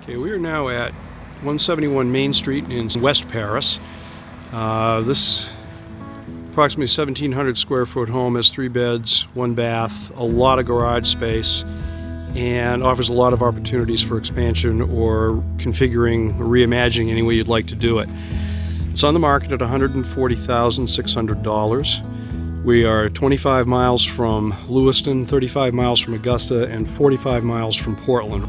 Okay, we are now at 171 Main Street in West Paris. This approximately 1,700 square foot home has 3 beds, 1 bath, a lot of garage space, and offers a lot of opportunities for expansion or configuring, or reimagining any way you'd like to do it. It's on the market at $140,600. We are 25 miles from Lewiston, 35 miles from Augusta, and 45 miles from Portland.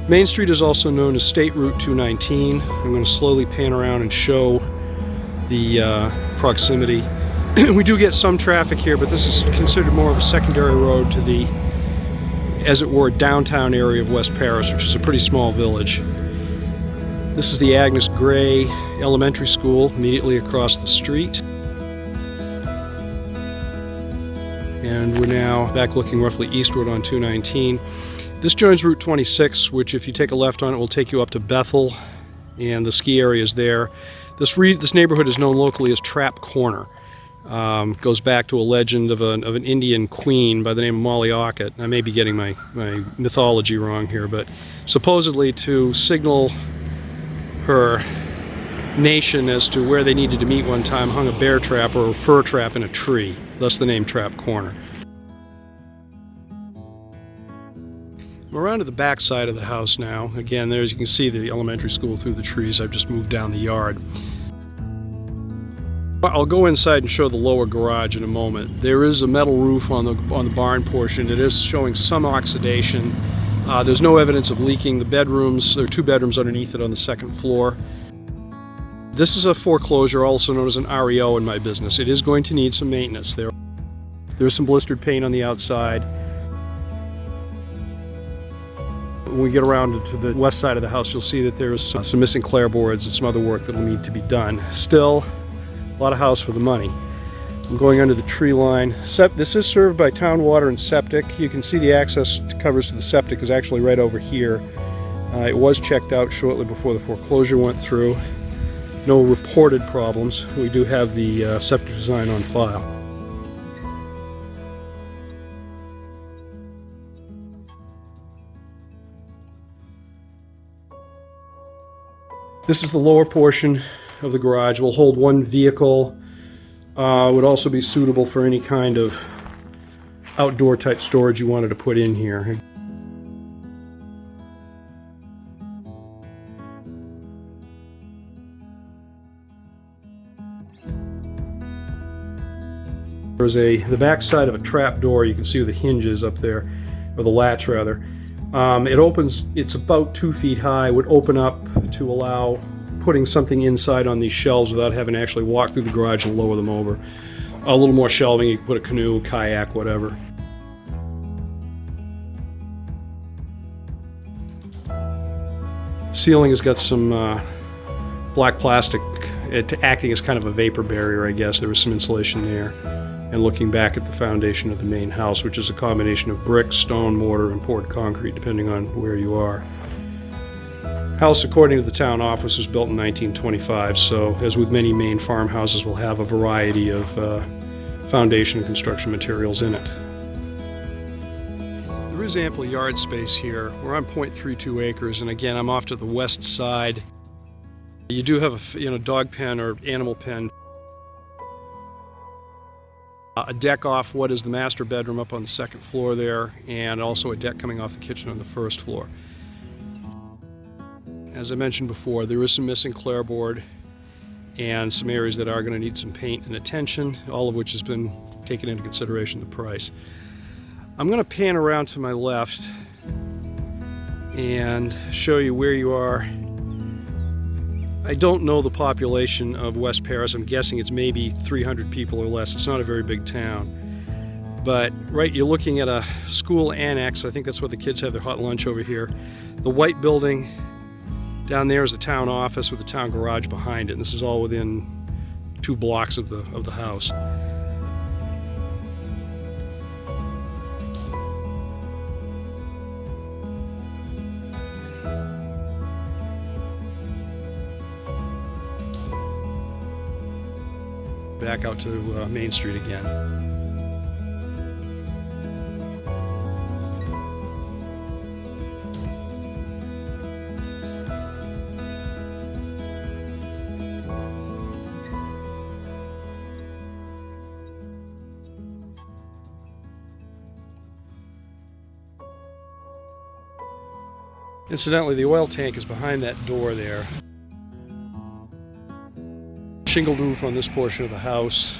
Main Street is also known as State Route 219. I'm going to slowly pan around and show the proximity. We do get some traffic here, but this is considered more of a secondary road to the, as it were, downtown area of West Paris, which is a pretty small village. This is the Agnes Gray Elementary School immediately across the street. And we're now back looking roughly eastward on 219. This joins Route 26, which if you take a left on it will take you up to Bethel, and the ski area is there. This neighborhood is known locally as Trap Corner. Goes back to a legend of an Indian queen by the name of Molly Ockett. I may be getting my mythology wrong here, but supposedly to signal her nation as to where they needed to meet one time, hung a bear trap or a fur trap in a tree, thus the name Trap Corner. I'm around to the back side of the house now. Again, there, as you can see, the elementary school through the trees. I've just moved down the yard. I'll go inside and show the lower garage in a moment. There is a metal roof on the barn portion. It is showing some oxidation. There's no evidence of leaking. The bedrooms, there are 2 bedrooms underneath it on the 2nd floor. This is a foreclosure, also known as an REO in my business. It is going to need some maintenance. There's some blistered paint on the outside. When we get around to the west side of the house, you'll see that there's some missing clapboards and some other work that will need to be done. Still, a lot of house for the money. I'm going under the tree line. This is served by town water and septic. You can see the access covers to the septic is actually right over here. It was checked out shortly before the foreclosure went through. No reported problems. We do have the septic design on file. This is the lower portion of the garage. Will hold 1 vehicle. Would also be suitable for any kind of outdoor type storage you wanted to put in here. There's the back side of a trap door. You can see the hinges up there, or the latch rather. It opens, it's about 2 feet high, would open up to allow putting something inside on these shelves without having to actually walk through the garage and lower them over. A little more shelving, you can put a canoe, kayak, whatever. Ceiling has got some black plastic acting as kind of a vapor barrier, I guess. There was some insulation there. And looking back at the foundation of the main house, which is a combination of brick, stone, mortar, and poured concrete, depending on where you are. House, according to the town office, was built in 1925, so as with many Maine farmhouses, will have a variety of foundation and construction materials in it. There is ample yard space here. We're on 0.32 acres, and again, I'm off to the west side. You do have a dog pen or animal pen. A deck off what is the master bedroom up on the 2nd floor there, and also a deck coming off the kitchen on the 1st floor. As I mentioned before, there is some missing clapboard and some areas that are going to need some paint and attention, all of which has been taken into consideration the price. I'm going to pan around to my left and show you where you are. I don't know the population of West Paris. I'm guessing it's maybe 300 people or less. It's not a very big town. But right, you're looking at a school annex. I think that's where the kids have their hot lunch over here. The white building down there is the town office with the town garage behind it. And this is all within 2 blocks of the house. Back out to Main Street again. Incidentally, the oil tank is behind that door there. Shingled roof on this portion of the house.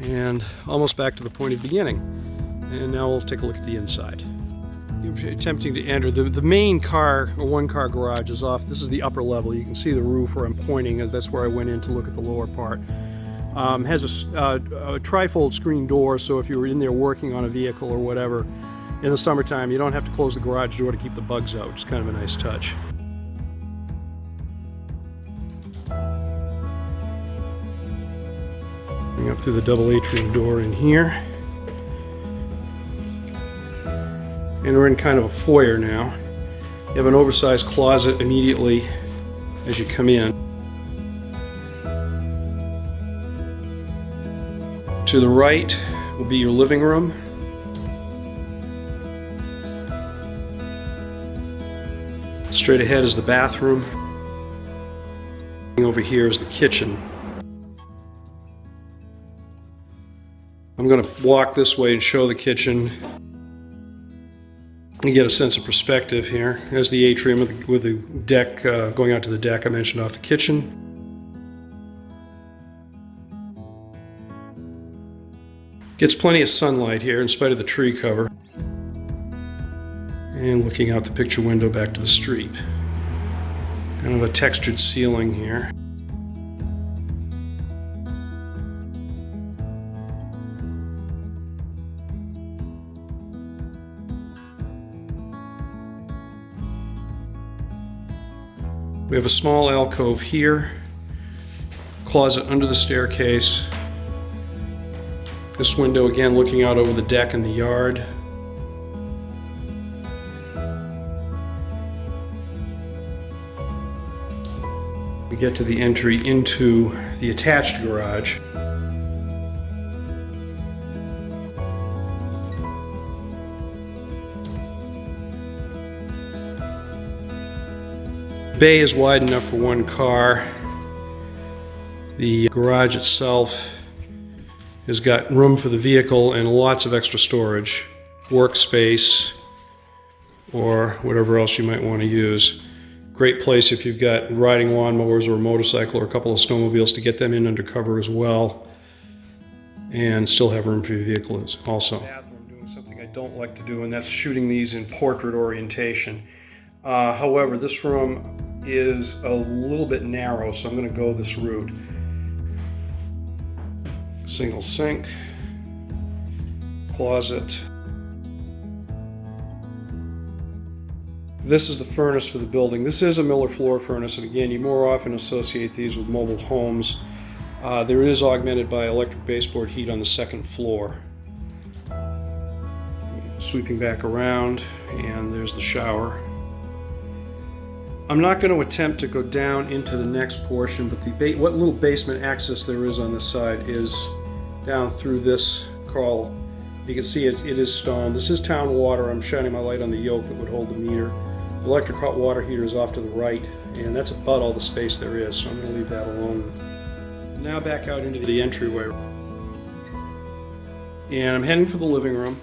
And almost back to the point of beginning. And now we'll take a look at the inside. You're attempting to enter. The main car, or one-car garage, is off. This is the upper level. You can see the roof where I'm pointing, as that's where I went in to look at the lower part. Has a trifold screen door, so if you were in there working on a vehicle or whatever in the summertime, you don't have to close the garage door to keep the bugs out, which is kind of a nice touch. Going up through the double atrium door in here. And we're in kind of a foyer now. You have an oversized closet immediately as you come in. To the right will be your living room. Straight ahead is the bathroom. Over here is the kitchen. I'm going to walk this way and show the kitchen. You get a sense of perspective here. There's the atrium with the deck going out to the deck I mentioned off the kitchen. Gets plenty of sunlight here in spite of the tree cover. And looking out the picture window back to the street. Kind of a textured ceiling here. We have a small alcove here, closet under the staircase. This window again looking out over the deck and the yard. We get to the entry into the attached garage. The bay is wide enough for one car. The garage itself has got room for the vehicle and lots of extra storage, workspace, or whatever else you might want to use. Great place if you've got riding lawnmowers or a motorcycle or a couple of snowmobiles to get them in under cover as well, and still have room for your vehicle also. Bathroom, doing something I don't like to do, and that's shooting these in portrait orientation. However, this room is a little bit narrow, so I'm going to go this route. Single sink, closet. This is the furnace for the building. This is a Miller floor furnace, and again, you more often associate these with mobile homes. There is augmented by electric baseboard heat on the second floor. Sweeping back around, and there's the shower. I'm not going to attempt to go down into the next portion, but what little basement access there is on this side is down through this crawl. You can see it is stone. This is town water. I'm shining my light on the yoke that would hold the meter. The electric hot water heater is off to the right, and that's about all the space there is, so I'm going to leave that alone. Now back out into the entryway. And I'm heading for the living room.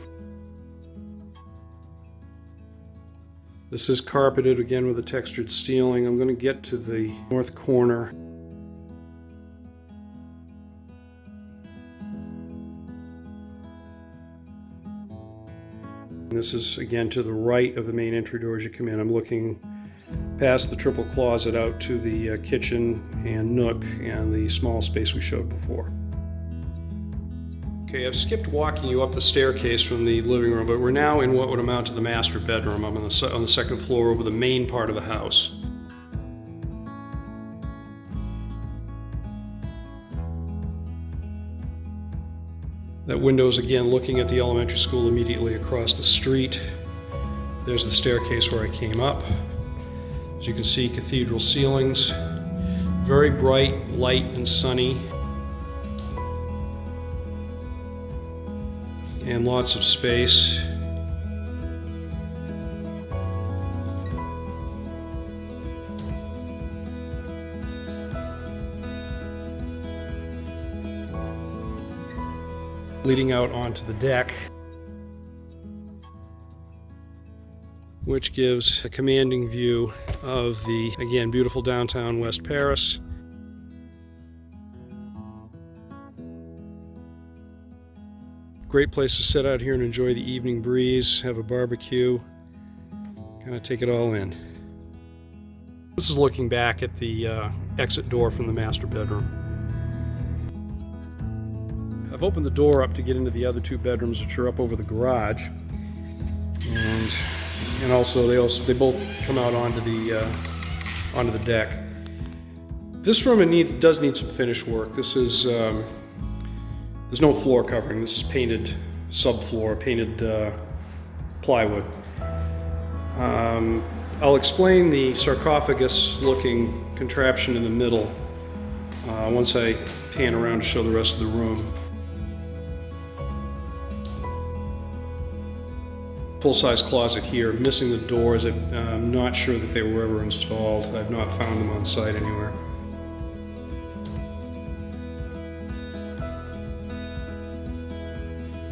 This is carpeted again with a textured ceiling. I'm going to get to the north corner. This is again to the right of the main entry door as you come in. I'm looking past the triple closet out to the kitchen and nook and the small space we showed before. Okay, I've skipped walking you up the staircase from the living room, but we're now in what would amount to the master bedroom. I'm on the second floor over the main part of the house. That window's again looking at the elementary school immediately across the street. There's the staircase where I came up. As you can see, cathedral ceilings. Very bright, light, and sunny. And lots of space. leading out onto the deck, which gives a commanding view of the, again, beautiful downtown West Paris. Great place to sit out here and enjoy the evening breeze, have a barbecue, kind of take it all in. This is looking back at the exit door from the master bedroom. I've opened the door up to get into the other two bedrooms, which are up over the garage, and also they both come out onto the deck. This room does need some finish work. This is there's no floor covering. This is painted subfloor, painted plywood. I'll explain the sarcophagus-looking contraption in the middle once I pan around to show the rest of the room. Full-size closet here, missing the doors. I'm not sure that they were ever installed. I've not found them on site anywhere.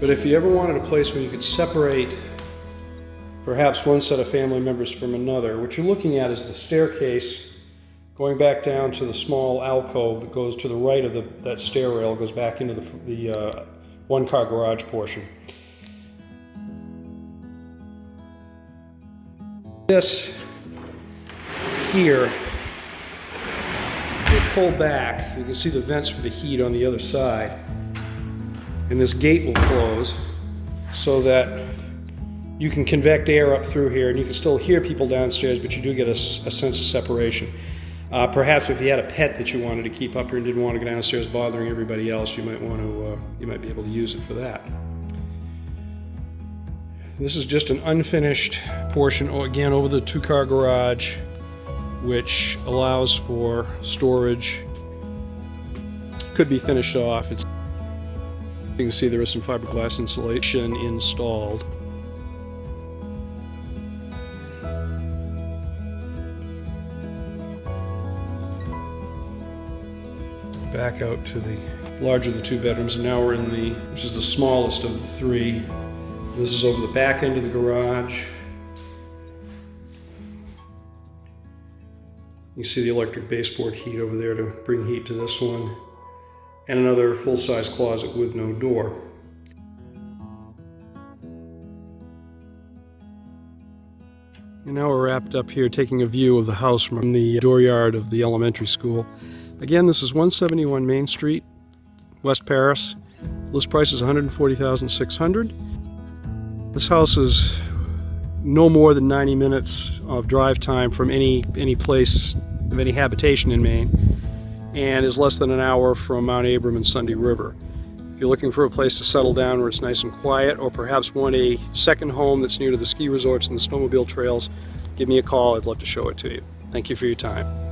But if you ever wanted a place where you could separate perhaps one set of family members from another, what you're looking at is the staircase going back down to the small alcove that goes to the right of that stair rail, goes back into the one-car garage portion. This here will pull back. You can see the vents for the heat on the other side. And this gate will close so that you can convect air up through here, and you can still hear people downstairs, but you do get a sense of separation. Perhaps if you had a pet that you wanted to keep up here and didn't want to go downstairs bothering everybody else, you might be able to use it for that. This is just an unfinished portion, again, over the two-car garage, which allows for storage. Could be finished off. You can see there is some fiberglass insulation installed. Back out to the larger of the two bedrooms, and now we're in which is the smallest of the three. This is over the back end of the garage. You see the electric baseboard heat over there to bring heat to this one, and another full-size closet with no door. And now we're wrapped up here taking a view of the house from the dooryard of the elementary school. Again, this is 171 Main Street, West Paris. List price is $140,600. This house is no more than 90 minutes of drive time from any place of any habitation in Maine, and is less than an hour from Mount Abram and Sunday River. If you're looking for a place to settle down where it's nice and quiet, or perhaps want a second home that's near to the ski resorts and the snowmobile trails, give me a call. I'd love to show it to you. Thank you for your time.